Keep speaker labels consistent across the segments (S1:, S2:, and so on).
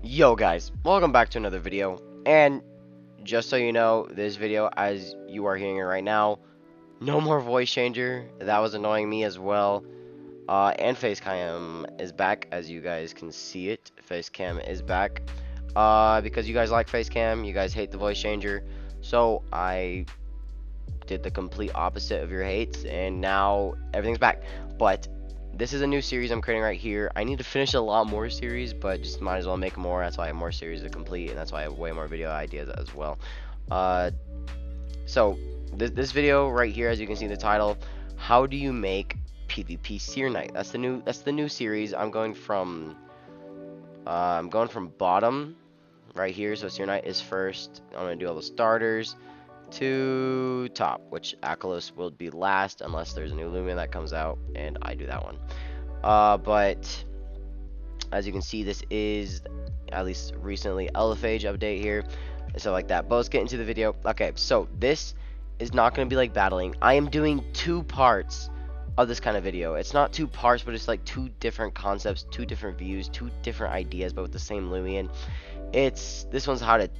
S1: Yo guys, welcome back to another video, and just so you know, this video, as you are hearing it right now, no more voice changer. That was annoying me as well. And Facecam is back, as you guys can see it. Facecam is back. Because you guys like Facecam, you guys hate the voice changer, so I did the complete opposite of your hates, and now everything's back. But this is a new series I'm creating right here. I need to finish a lot more series, but just might as well make more. That's why I have more series to complete, and that's why I have way more video ideas as well. Uh, so this video right here, as you can see in the title, how do you make PvP Searknight? That's the new series. I'm going from bottom right here. So Searknight is first. I'm gonna do all the starters to top, which Akalos will be last unless there's a new Loomian that comes out, and I do that one. But as you can see, this is at least recently Elephage update here and stuff like that. But let's get into the video. Okay, so this is not going to be like battling. I am doing two parts of this kind of video. It's not two parts, but it's like two different concepts, two different views, two different ideas, but with the same Loomian. This one's how to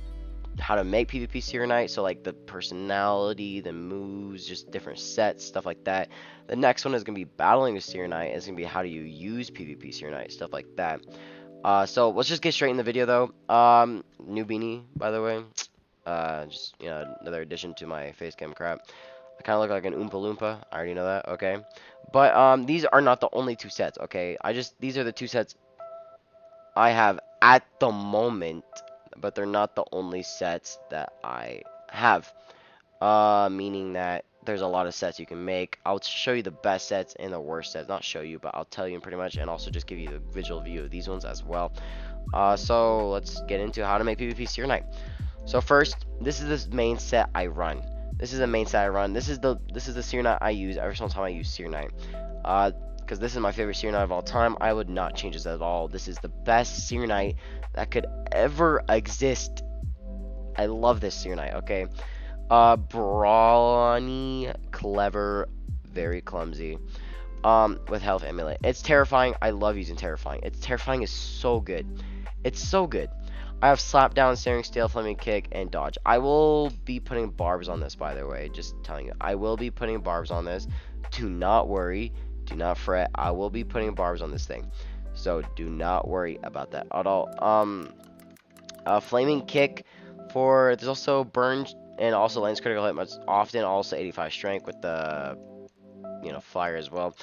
S1: make PvP Searknight, so like the personality, the moves, just different sets, stuff like that. The next one is going to be battling with Searknight. It's going to be how do you use PvP Searknight, stuff like that. So let's just get straight in the video though. New beanie, by the way. Just, another addition to my face cam crap. I kind of look like an Oompa Loompa. I already know that, okay? But these are not the only two sets, okay? These are the two sets I have at the moment, but they're not the only sets that I have. Meaning that there's a lot of sets you can make. I'll show you the best sets and the worst sets. Not show you, but I'll tell you pretty much, and also just give you the visual view of these ones as well. So let's get into how to make PvP Searknight. So first, this is the main set I run. This is the main set I run. This is the Searknight I use every single time I use Searknight. Because this is my favorite Searknight of all time. I would not change this at all. This is the best Searknight that could ever exist. I love this Searknight, okay? Brawny, clever, very clumsy. With health amulet. It's terrifying. I love using terrifying. Terrifying is so good. It's so good. I have slap down, staring steel, flaming kick, and dodge. I will be putting barbs on this, by the way. Just telling you. I will be putting barbs on this. Do not worry. Do not fret. I will be putting barbs on this thing. So do not worry about that at all. Flaming kick there's also burn and also lands critical hit much often. Also 85 strength with the fire as well.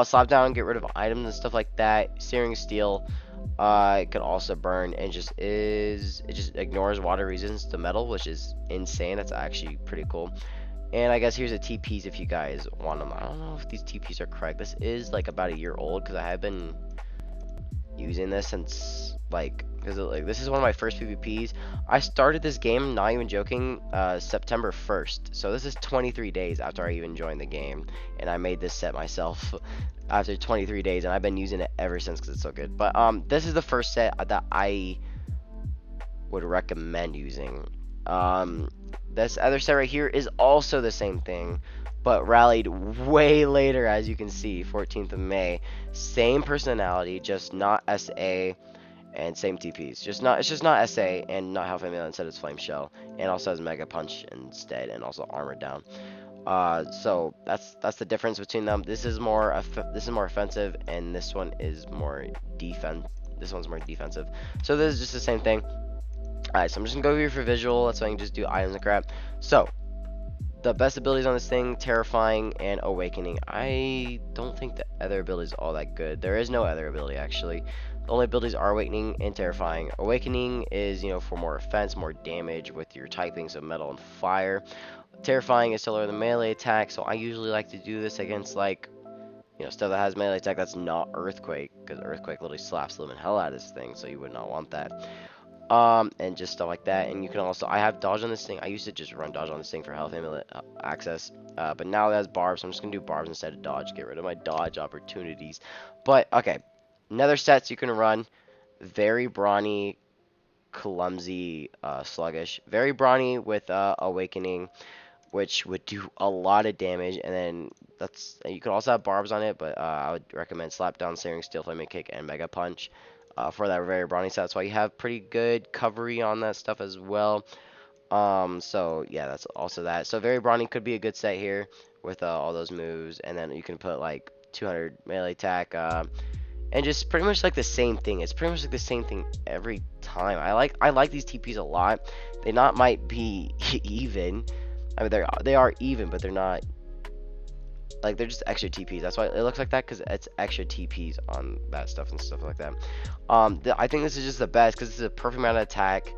S1: Slap down, get rid of items and stuff like that. Searing steel. It could also burn and it just ignores water resistance to metal, which is insane. That's actually pretty cool. And I guess here's the TPs if you guys want them. I don't know if these TPs are correct. This is like about a year old because I have been using this since because this is one of my first PvPs. I started this game, not even joking, September 1st. So this is 23 days after I even joined the game, and I made this set myself after 23 days, and I've been using it ever since because it's so good. But this is the first set that I would recommend using. This other set right here is also the same thing, but rallied way later, as you can see, 14th of May. Same personality, just not SA, and same TPs. It's just not SA and not Health Amulet, instead it's Flame Shell, and also has Mega Punch instead, and also Armor Down. So that's the difference between them. This is more offensive, and this one is more defense. This one's more defensive. So this is just the same thing. Alright, so I'm just gonna go here for visual. That's why I can just do items and crap. So the best abilities on this thing, Terrifying and Awakening. I don't think the other ability is all that good. There is no other ability, actually. The only abilities are Awakening and Terrifying. Awakening is, for more offense, more damage with your typings of metal and fire. Terrifying is to lower the melee attack, so I usually like to do this against, stuff that has melee attack that's not Earthquake, because Earthquake literally slaps the living hell out of this thing, so you would not want that. And just stuff like that. And you can also, I have dodge on this thing. I used to just run dodge on this thing for health amulet access, but now it has barbs, so I'm just gonna do barbs instead of dodge. Get rid of my dodge opportunities. But okay, another sets you can run: very brawny, clumsy, sluggish. Very brawny with Awakening, which would do a lot of damage, and then you could also have barbs on it, but I would recommend slap down, searing steel, flaming kick, and mega punch. for that very brawny set. That's why you have pretty good covery on that stuff as well. So yeah, that's also that. So very brawny could be a good set here with all those moves, and then you can put like 200 melee attack, and just pretty much like the same thing. It's pretty much like the same thing every time. I like these TPs a lot. They not might be even. I mean they are even, but they're not like they're just extra TPs. That's why it looks like that because it's extra TPs on that stuff and stuff like that. I think this is just the best because this is a perfect amount of attack,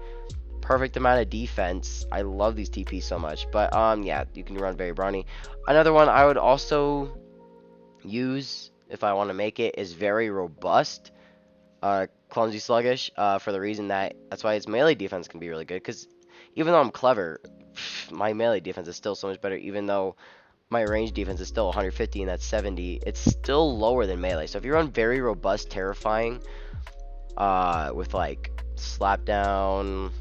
S1: perfect amount of defense. I love these TPs so much. But yeah, you can run very brawny. Another one I would also use if I want to make it is very robust. Clumsy sluggish. For the reason that's why its melee defense can be really good. Because even though I'm clever, my melee defense is still so much better. Even though my range defense is still 150 and that's 70, it's still lower than melee. So if you run very robust terrifying, with like slap down,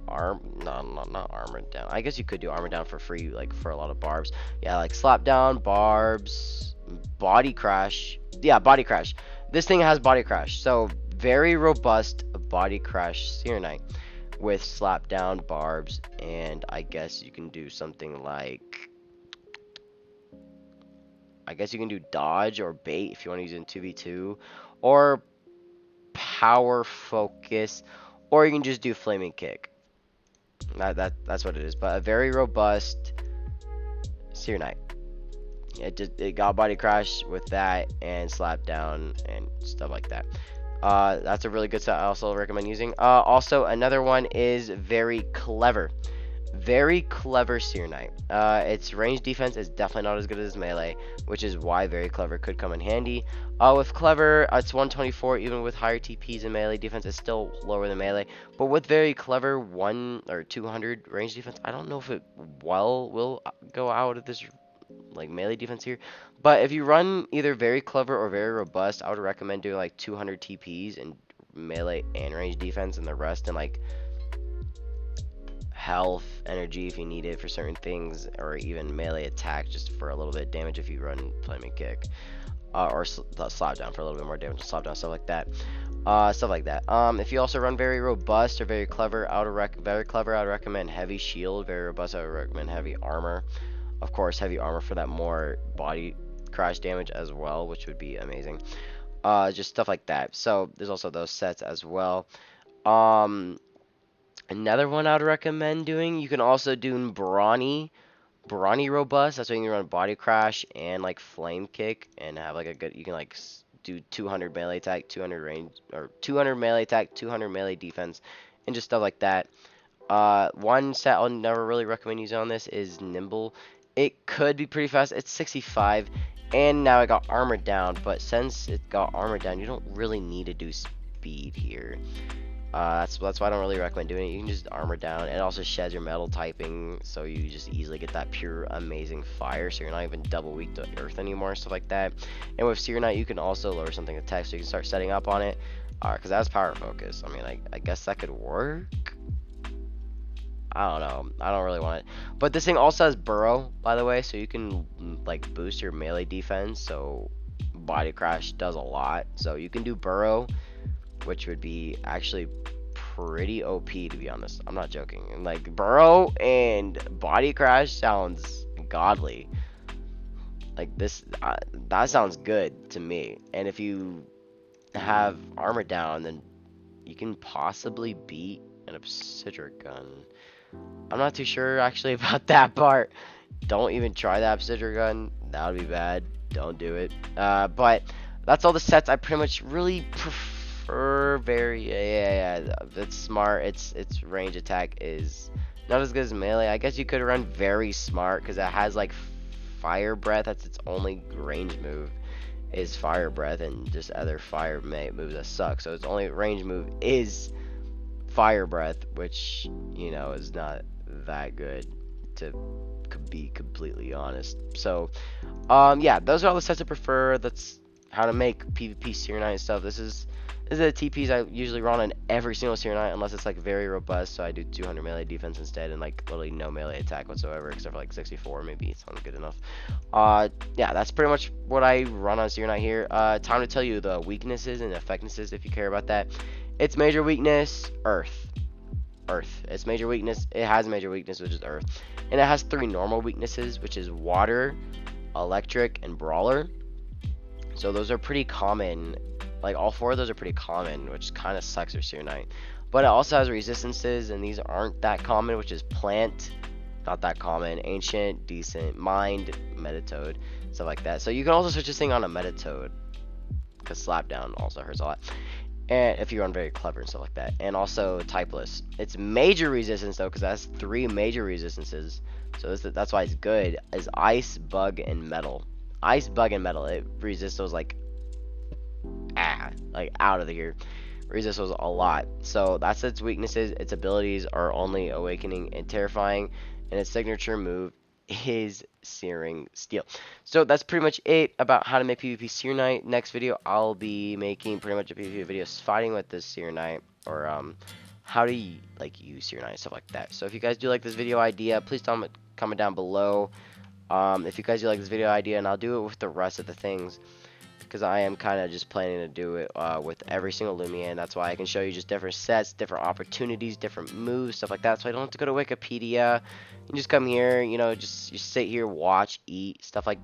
S1: not armor down. I guess you could do armor down for free, like for a lot of barbs. Yeah, like slap down, barbs, body crash. Yeah, body crash. This thing has body crash, so very robust body crash Searknight with slap down, barbs, and I guess you can do something like. I guess you can do dodge or bait if you want to use it in 2v2, or power focus, or you can just do flaming kick. That's what it is. But a very robust Searknight. It got body crash with that and slap down and stuff like that. That's a really good set. I also recommend using. Also another one is very clever. Very clever Searknight. Its range defense is definitely not as good as melee, which is why very clever could come in handy. With clever, it's 124. Even with higher TPs and melee defense, it's still lower than melee. But with very clever 1 or 200 range defense, I don't know if it will go out of this like melee defense here. But if you run either very clever or very robust, I would recommend doing like 200 TPs and melee and range defense, and the rest in like health, energy if you need it for certain things, or even melee attack just for a little bit of damage if you run flaming kick, or slap down for a little bit more damage, slap down, stuff like that. If you also run very robust or very clever, I would recommend heavy shield. Very robust, I would recommend heavy armor. Of course, heavy armor for that more body crash damage as well, which would be amazing. Just stuff like that. So there's also those sets as well. Another one I would recommend doing, you can also do brawny robust. That's why you can run body crash and like flame kick and have like a good. You can like do 200 melee attack, 200 range, or 200 melee attack, 200 melee defense, and just stuff like that. One set I'll never really recommend using on this is nimble. It could be pretty fast. It's 65, and now it got armor down. But since it got armor down, you don't really need to do speed here. That's why I don't really recommend doing it. You can just armor down. It also sheds your metal typing, so you just easily get that pure amazing fire, so you're not even double weak to earth anymore, stuff like that. And with Searknight, you can also lower something attack, so you can start setting up on it, because that's power focus. I mean, I guess that could work. I don't know. I don't really want it. But this thing also has burrow, by the way, so you can like boost your melee defense. So body crash does a lot. So you can do burrow, which would be actually pretty OP, to be honest. I'm not joking. Like burrow and body crash sounds godly. Like this, that sounds good to me. And if you have armor down, then you can possibly beat an obsidian gun. I'm not too sure actually about that part. Don't even try that obsidian gun. That would be bad. Don't do it. But that's all the sets I pretty much really prefer. Very yeah. It's smart. Its range attack is not as good as melee. I guess you could run very smart because it has like fire breath. That's its only range move is fire breath, and just other fire moves that suck. So its only range move is fire breath, which is not that good, to be completely honest. So yeah, those are all the sets I prefer. That's how to make PvP Searknight and stuff. This is the TPs I usually run on every single Searknight, unless it's like very robust. So I do 200 melee defense instead, and like literally no melee attack whatsoever, except for like 64 maybe. It's not good enough. Yeah, that's pretty much what I run on Searknight here. Time to tell you the weaknesses and effectivenesses if you care about that. Its major weakness, Earth. Earth. Its major weakness, it has a major weakness, which is Earth, and it has 3 normal weaknesses, which is Water, Electric, and Brawler. So those are pretty common. Like all 4 of those are pretty common, which kind of sucks for Searknight. But it also has resistances, and these aren't that common, which is Plant, not that common, Ancient, Decent, Mind, Metatoad, stuff like that. So you can also switch this thing on a Metatoad, because Slapdown also hurts a lot. And if you run very clever and stuff like that. And also Typeless. It's major resistance though, because it has 3 major resistances. So that's why it's good, is Ice, Bug, and Metal. Ice, Bug, and Metal. It resists those like out of here. Resists those a lot. So that's its weaknesses. Its abilities are only Awakening and Terrifying, and its signature move is Searing Steel. So that's pretty much it about how to make PvP Searknight. Next video I'll be making pretty much a PvP video fighting with this Searknight, or how to like use Searknight and stuff like that. So if you guys do like this video idea, please comment down below. If you guys do like this video idea, and I'll do it with the rest of the things, because I am kind of just planning to do it with every single Loomian. That's why I can show you just different sets, different opportunities, different moves, stuff like that. So I don't have to go to Wikipedia. You just come here, you know, just sit here, watch, eat, stuff like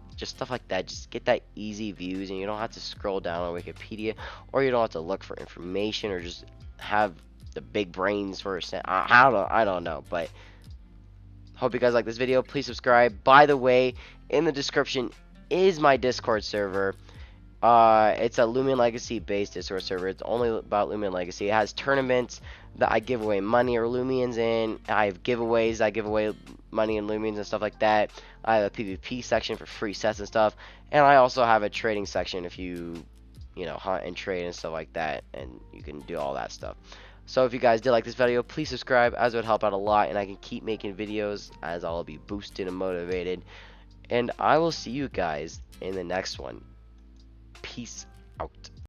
S1: that. Just get that easy views, and you don't have to scroll down on Wikipedia, or you don't have to look for information, or just have the big brains for a set. I don't know, but hope you guys like this video. Please subscribe. By the way, in the description is my Discord server. It's a Loomian Legacy based Discord server. It's only about Loomian Legacy. It has tournaments that I give away money or Loomians in. I have giveaways. I give away money and Loomians and stuff like that. I have a PvP section for free sets and stuff. And I also have a trading section if you know, hunt and trade and stuff like that. And you can do all that stuff. So if you guys did like this video, please subscribe, as it would help out a lot. And I can keep making videos as I'll be boosted and motivated. And I will see you guys in the next one. Peace out.